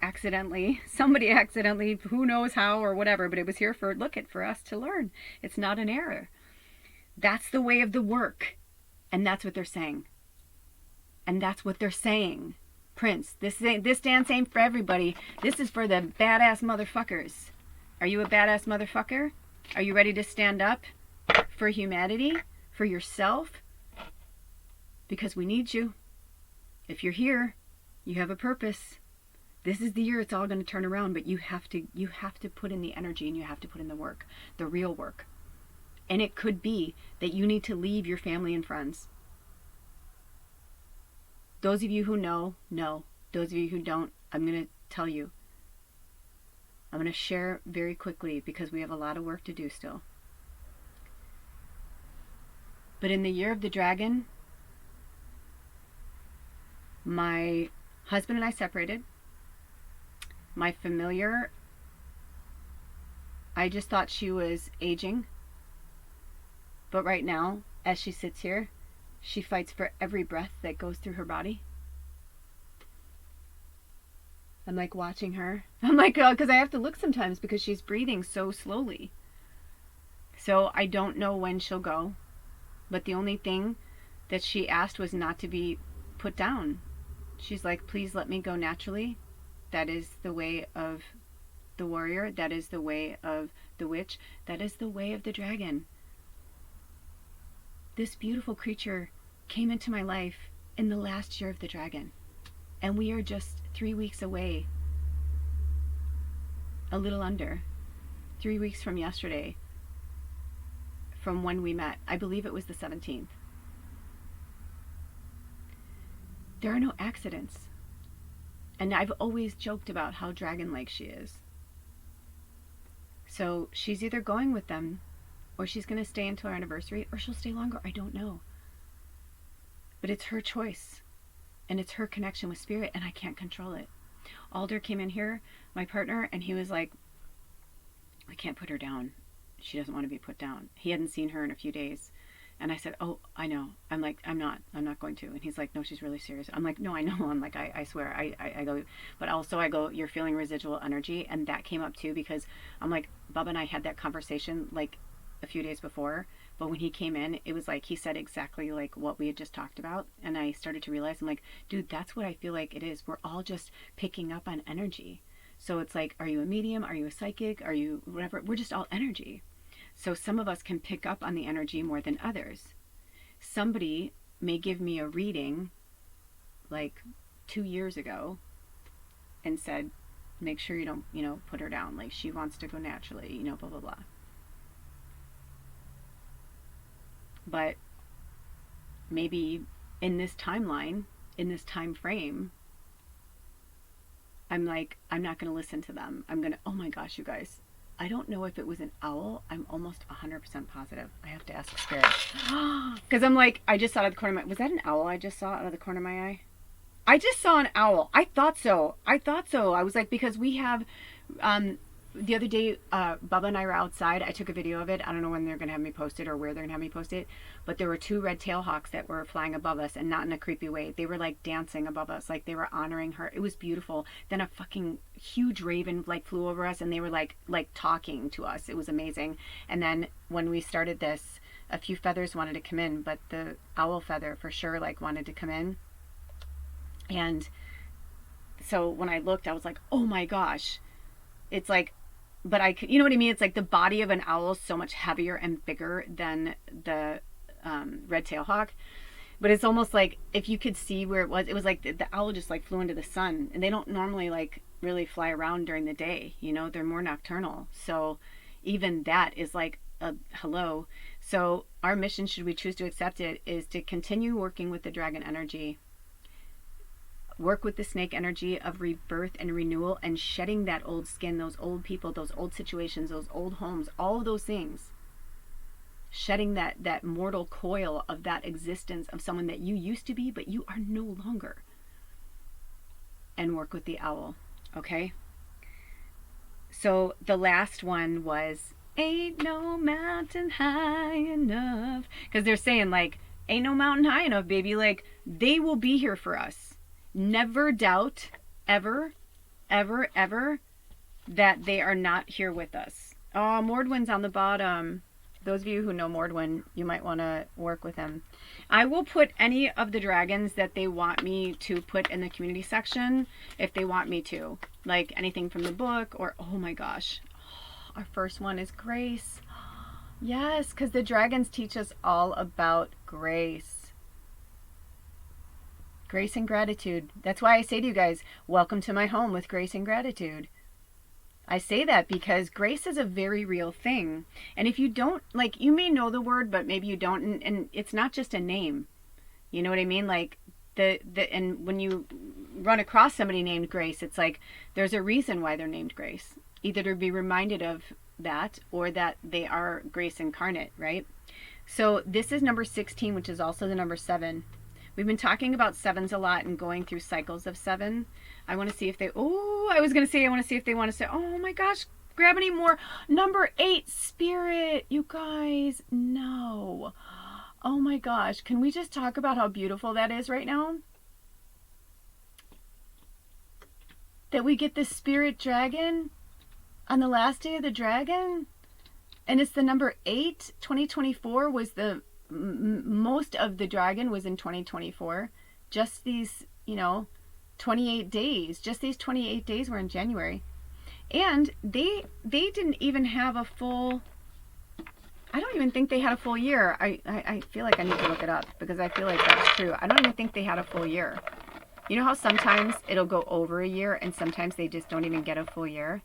somebody accidentally, who knows how or whatever, but it was here for us to learn. It's not an error. That's the way of the work. And that's what they're saying. And that's what they're saying. Prince, this dance ain't for everybody. This is for the badass motherfuckers. Are you a badass motherfucker? Are you ready to stand up for humanity, for yourself? Because we need you. If you're here, you have a purpose. This is the year it's all going to turn around, but you have to put in the energy and you have to put in the work, the real work. And it could be that you need to leave your family and friends. Those of you who know. Those of you who don't, I'm going to tell you. I'm going to share very quickly because we have a lot of work to do still. But in the year of the dragon, my husband and I separated. My familiar, I just thought she was aging. But right now, as she sits here, she fights for every breath that goes through her body. I'm like watching her. I'm like, because I have to look sometimes because she's breathing so slowly. So I don't know when she'll go. But the only thing that she asked was not to be put down. She's like, please let me go naturally. That is the way of the warrior. That is the way of the witch. That is the way of the dragon. This beautiful creature came into my life in the last year of the dragon. And we are just 3 weeks away. A little under. 3 weeks from yesterday. From when we met. I believe it was the 17th. There are no accidents. And I've always joked about how dragon-like she is. So she's either going with them, or she's going to stay until our anniversary, or she'll stay longer. I don't know. But it's her choice. And it's her connection with spirit, and I can't control it. Alder came in here, my partner, and he was like, I can't put her down. She doesn't want to be put down. He hadn't seen her in a few days. And I said, oh, I know. I'm like, I'm not going to. And he's like, no, she's really serious. I'm like, no, I know. I'm like, I swear. I go, but also I go, you're feeling residual energy. And that came up too, because I'm like, Bubba and I had that conversation like a few days before, But when he came in, it was like he said exactly like what we had just talked about. And I started to realize, I'm like, dude, that's what I feel like it is. We're all just picking up on energy. So it's like, are you a medium? Are you a psychic? Are you whatever? We're just all energy. So some of us can pick up on the energy more than others. Somebody may give me a reading like 2 years ago and said, make sure you don't, put her down. Like, she wants to go naturally, blah, blah, blah. But maybe in this timeline, in this time frame, I'm like, I'm not going to listen to them. I'm going to, oh my gosh, you guys, I don't know if it was an owl. I'm almost 100% positive. I have to ask Spirit. Because I'm like, I just saw out of the corner of my, was that an owl I just saw out of the corner of my eye? I just saw an owl. I thought so. I was like, because we have, the other day, Bubba and I were outside. I took a video of it. I don't know when they're going to have me post it or where they're going to have me post it. But there were 2 red-tailed hawks that were flying above us, and not in a creepy way. They were like dancing above us, like they were honoring her. It was beautiful. Then a fucking huge raven like flew over us, and they were like talking to us. It was amazing. And then when we started this, a few feathers wanted to come in, but the owl feather for sure like wanted to come in. And so when I looked, I was like, oh my gosh. It's like, but I could, you know what I mean? It's like the body of an owl is so much heavier and bigger than the red-tailed hawk. But it's almost like if you could see where it was like the owl just like flew into the sun. And they don't normally like really fly around during the day. They're more nocturnal. So even that is like a hello. So our mission, should we choose to accept it, is to continue working with the dragon energy. Work with the snake energy of rebirth and renewal and shedding that old skin, those old people, those old situations, those old homes, all of those things. Shedding that mortal coil of that existence of someone that you used to be, but you are no longer. And work with the owl, okay? So the last one was, ain't no mountain high enough. Because they're saying like, ain't no mountain high enough, baby. Like, they will be here for us. Never doubt, ever, ever, ever, that they are not here with us. Oh, Mordwin's on the bottom. Those of you who know Mordwin, you might want to work with him. I will put any of the dragons that they want me to put in the community section if they want me to. Like anything from the book or, oh my gosh. Our first one is Grace. Yes, because the dragons teach us all about grace. Grace and gratitude. That's why I say to you guys, welcome to my home with grace and gratitude. I say that because grace is a very real thing. And if you don't, like, you may know the word, but maybe you don't. And it's not just a name. You know what I mean? Like, and when you run across somebody named Grace, it's like, there's a reason why they're named Grace. Either to be reminded of that or that they are grace incarnate, right? So this is number 16, which is also the number 7. We've been talking about 7s a lot and going through cycles of 7. I want to see if they, I want to see if they want to say, oh my gosh, grab any more. Number 8, Spirit. You guys, no. Oh my gosh. Can we just talk about how beautiful that is right now? That we get the Spirit Dragon on the last day of the dragon. And it's the number 8. 2024 was the most of the dragon was in 2024. Just these 28 days, just these 28 days were in January. And they didn't even have a full, I don't even think they had a full year. I feel like I need to look it up because I feel like that's true. I don't even think they had a full year. You know how sometimes it'll go over a year and sometimes they just don't even get a full year?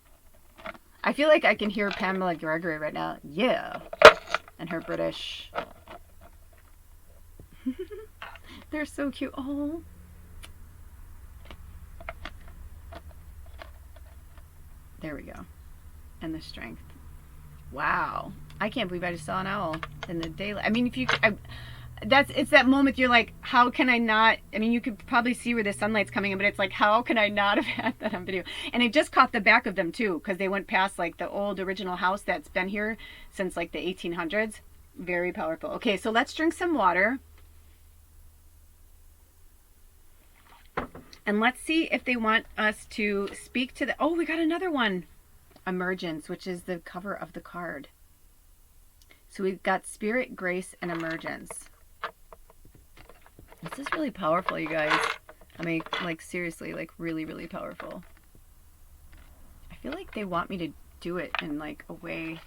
I feel like I can hear Pamela Gregory right now. Yeah. And her British. They're so cute. Oh. There we go. And the strength. Wow. I can't believe I just saw an owl in the daylight. I mean, if you... it's that moment you're like, how can I not... I mean, you could probably see where the sunlight's coming in, but it's like, how can I not have had that on video? And it just caught the back of them, too, because they went past, like, the old original house that's been here since, like, the 1800s. Very powerful. Okay, so let's drink some water. And let's see if they want us to speak to the... Oh, we got another one. Emergence, which is the cover of the card. So we've got spirit, grace, and emergence. This is really powerful, you guys. I mean, like, seriously, like, really, really powerful. I feel like they want me to do it in, like, a way.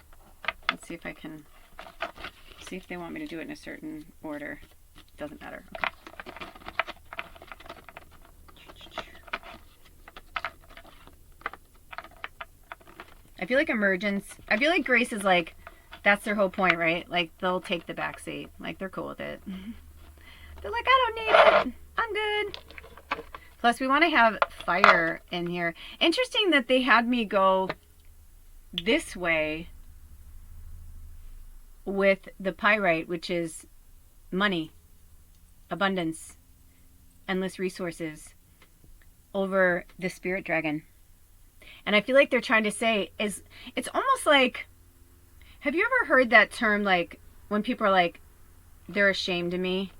Let's see if I can. See if they want me to do it in a certain order. Doesn't matter. Okay. I feel like emergence. I feel like grace is like, that's their whole point, right? Like, they'll take the back seat. Like, they're cool with it. They're like, I don't need it. I'm good. Plus, we want to have fire in here. Interesting that they had me go this way with the pyrite, which is money, abundance, endless resources, over the spirit dragon. And I feel like they're trying to say is, it's almost like, have you ever heard that term, like, when people are like, they're ashamed of me?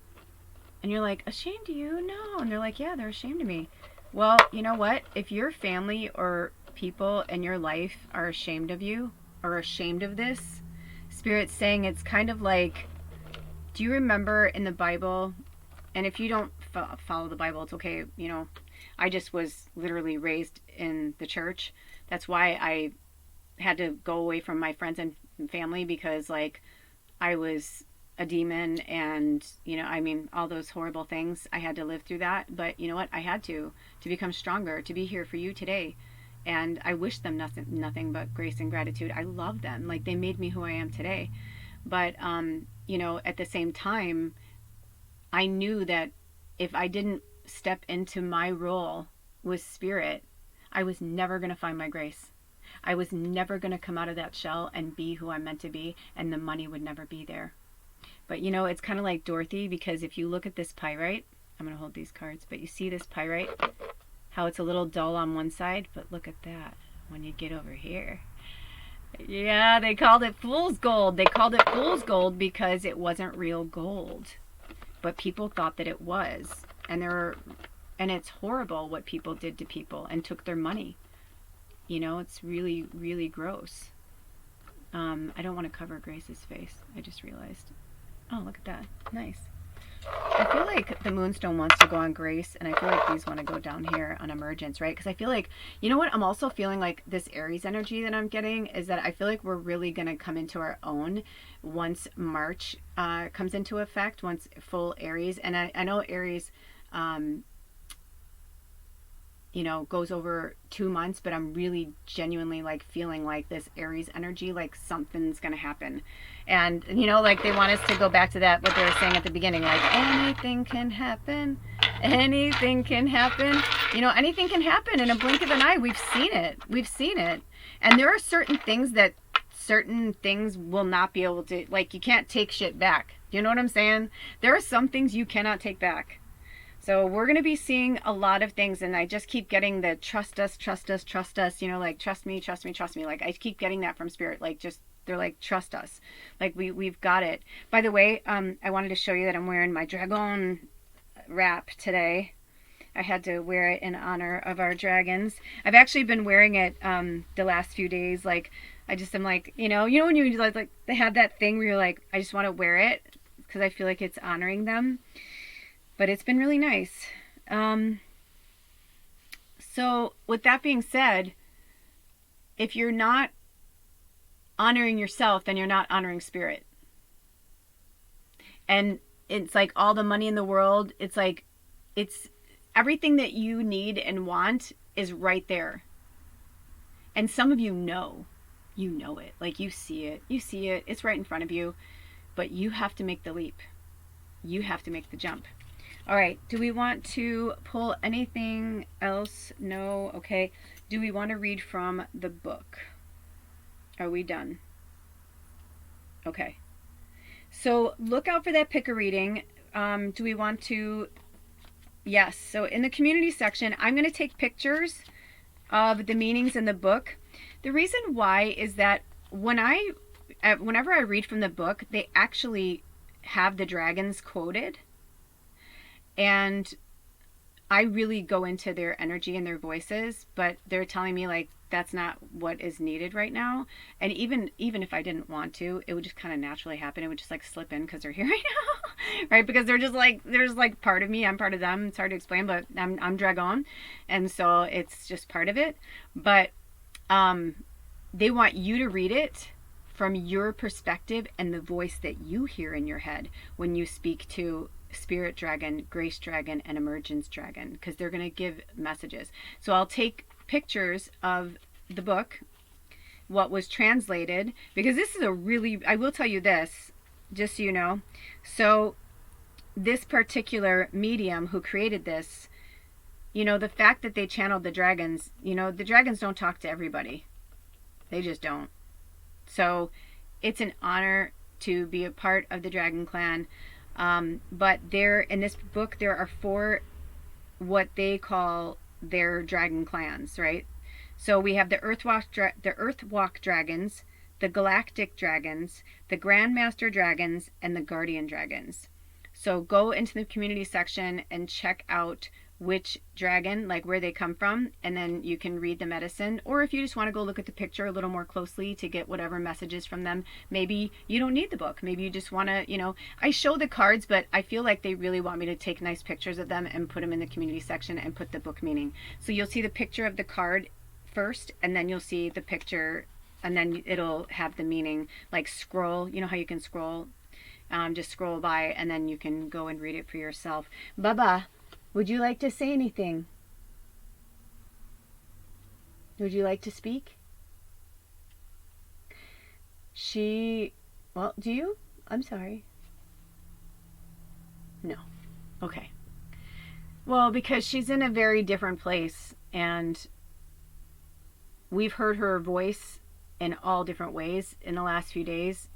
And you're like, ashamed of you? No. And they're like, yeah, they're ashamed of me. Well, you know what? If your family or people in your life are ashamed of you or ashamed of this, Spirit's saying it's kind of like, do you remember in the Bible? And if you don't follow the Bible, it's okay. You know, I just was literally raised in the church. That's why I had to go away from my friends and family, because, like, I was a demon, and, you know, I mean, all those horrible things. I had to live through that. But you know what? I had to become stronger, to be here for you today. And I wish them nothing but grace and gratitude. I love them. Like, they made me who I am today. But, you know, at the same time, I knew that if I didn't step into my role with Spirit, I was never going to find my grace. I was never going to come out of that shell and be who I'm meant to be, and the money would never be there. But, you know, it's kind of like Dorothy, because if you look at this pyrite, I'm going to hold these cards, but you see this pyrite, how it's a little dull on one side, but look at that when you get over here. Yeah, they called it fool's gold. They called it fool's gold because it wasn't real gold. But people thought that it was. And it's horrible what people did to people and took their money. You know, it's really, really gross. I don't want to cover Grace's face. I just realized. Oh, look at that. Nice. I feel like the Moonstone wants to go on Grace, and I feel like these want to go down here on Emergence, right? Because I feel like, you know what, I'm also feeling like this Aries energy that I'm getting is that I feel like we're really going to come into our own once March comes into effect, once full Aries. And I know Aries, you know, goes over 2 months, but I'm really genuinely like feeling like this Aries energy, like something's going to happen. And, you know, like they want us to go back to that, what they were saying at the beginning, like anything can happen. Anything can happen. You know, anything can happen in a blink of an eye. We've seen it. We've seen it. And there are certain things will not be able to, like, you can't take shit back. You know what I'm saying? There are some things you cannot take back. So we're going to be seeing a lot of things, and I just keep getting the trust us, trust us, trust us, you know, like trust me, trust me, trust me. Like I keep getting that from Spirit, like just, they're like, trust us. Like we've got it. By the way, I wanted to show you that I'm wearing my dragon wrap today. I had to wear it in honor of our dragons. I've actually been wearing it the last few days. Like I just am like, you know when you like they have that thing where you're like, I just want to wear it because I feel like it's honoring them. But it's been really nice. So with that being said, if you're not honoring yourself, then you're not honoring Spirit. And it's like all the money in the world. It's like, it's everything that you need and want is right there. And some of you know it. Like you see it. It's right in front of you. But you have to make the leap. You have to make the jump. All right, do we want to pull anything else? No, okay. Do we want to read from the book? Are we done? Okay. So look out for that pick a reading. Do we want to? Yes, so in the community section, I'm going to take pictures of the meanings in the book. The reason why is that whenever I read from the book, they actually have the dragons quoted. And I really go into their energy and their voices, but they're telling me like that's not what is needed right now. And even if I didn't want to, it would just kind of naturally happen. It would just like slip in because they're here right now, right? Because they're just like, there's like part of me, I'm part of them. It's hard to explain, but I'm dragon, and so it's just part of it. But they want you to read it from your perspective and the voice that you hear in your head when you speak to spirit dragon, grace dragon, and emergence dragon, because they're going to give messages. So I'll take pictures of the book, what was translated, because this is a really, I will tell you this, just so you know. So this particular medium who created this, you know, the fact that they channeled the dragons, you know, the dragons don't talk to everybody. They just don't. So it's an honor to be a part of the Dragon Clan. But there, in this book, there are 4 what they call their dragon clans, right? So we have the Earthwalk dragons, the Galactic dragons, the Grandmaster dragons, and the Guardian dragons. So go into the community section and check out which dragon, like where they come from, and then you can read the medicine. Or if you just want to go look at the picture a little more closely to get whatever messages from them, maybe you don't need the book. Maybe you just want to, you know, I show the cards, but I feel like they really want me to take nice pictures of them and put them in the community section and put the book meaning. So you'll see the picture of the card first, and then you'll see the picture, and then it'll have the meaning, like scroll, you know how you can scroll, just scroll by, and then you can go and read it for yourself. Baba, would you like to say anything? Would you like to speak? Well, do you? I'm sorry. No. Okay. Well, because she's in a very different place, and we've heard her voice in all different ways in the last few days,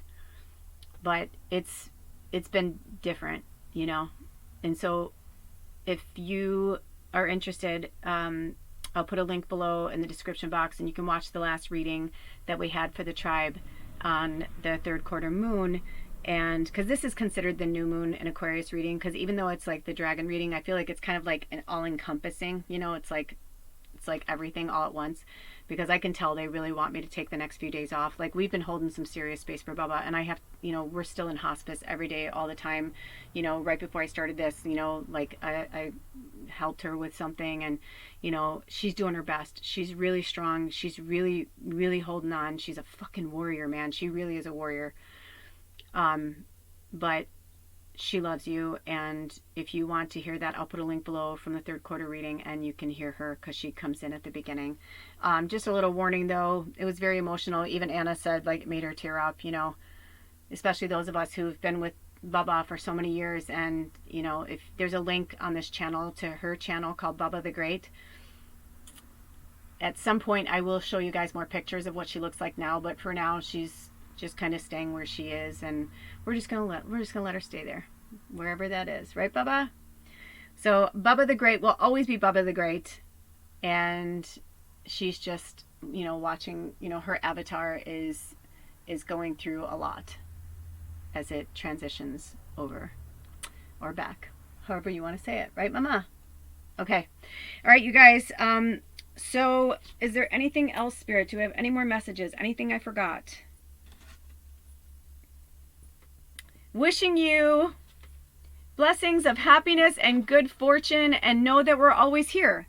but it's been different, you know. And so if you are interested, I'll put a link below in the description box, and you can watch the last reading that we had for the tribe on the 3rd quarter moon. And because this is considered the new moon in Aquarius reading, because even though it's like the dragon reading, I feel like it's kind of like an all-encompassing, you know, it's like everything all at once, because I can tell they really want me to take the next few days off. Like, we've been holding some serious space for Baba, and I have, you know, we're still in hospice every day, all the time. You know, right before I started this, you know, like I helped her with something, and, you know, she's doing her best. She's really strong. She's really, really holding on. She's a fucking warrior, man. She really is a warrior. But she loves you, and if you want to hear that, I'll put a link below from the 3rd quarter reading, and you can hear her because she comes in at the beginning. Just a little warning though, it was very emotional. Even Anna said, like, it made her tear up, you know, especially those of us who've been with Baba for so many years. And, you know, if there's a link on this channel to her channel called Baba the Great. At some point I will show you guys more pictures of what she looks like now, but for now she's just kind of staying where she is, and we're just gonna let her stay there, wherever that is, right, Baba? So Baba the Great will always be Baba the Great, and she's just, you know, watching, you know, her avatar is going through a lot as it transitions over or back, however you want to say it, right, Mama? Okay, all right, you guys. So is there anything else, Spirit? Do we have any more messages? Anything I forgot? Wishing you blessings of happiness and good fortune, and know that we're always here.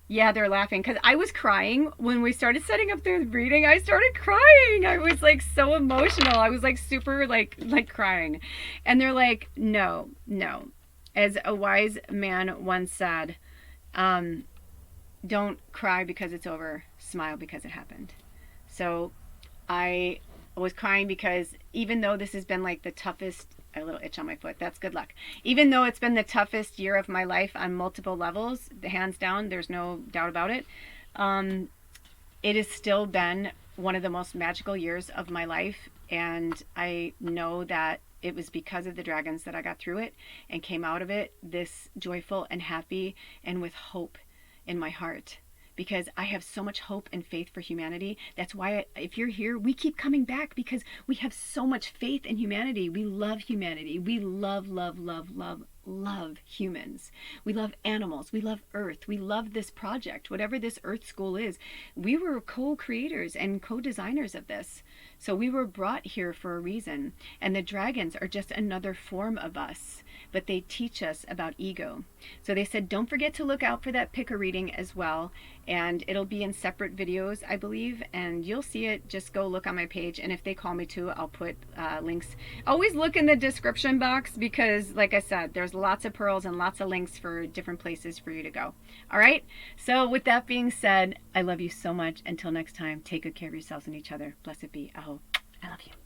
Yeah, they're laughing because I was crying when we started setting up the reading. I started crying. I was like so emotional. I was like super like crying. And they're like, no. As a wise man once said, don't cry because it's over. Smile because it happened. So I was crying because even though this has been like the toughest, a little itch on my foot, that's good luck. Even though it's been the toughest year of my life on multiple levels, hands down, there's no doubt about it. It has still been one of the most magical years of my life. And I know that it was because of the dragons that I got through it and came out of it this joyful and happy and with hope in my heart. Because I have so much hope and faith for humanity. That's why, if you're here, we keep coming back, because we have so much faith in humanity. We love humanity. We love love humans. We love animals. We love Earth. We love this project. Whatever this Earth School is, we were co-creators and co-designers of this. So we were brought here for a reason. And the dragons are just another form of us, but they teach us about ego. So they said, don't forget to look out for that picker reading as well. And it'll be in separate videos, I believe, and you'll see it. Just go look on my page, and if they call me to, I'll put links. Always look in the description box because, like I said, there's lots of pearls and lots of links for different places for you to go. All right? So with that being said, I love you so much. Until next time, take good care of yourselves and each other. Blessed be. Aho. I love you.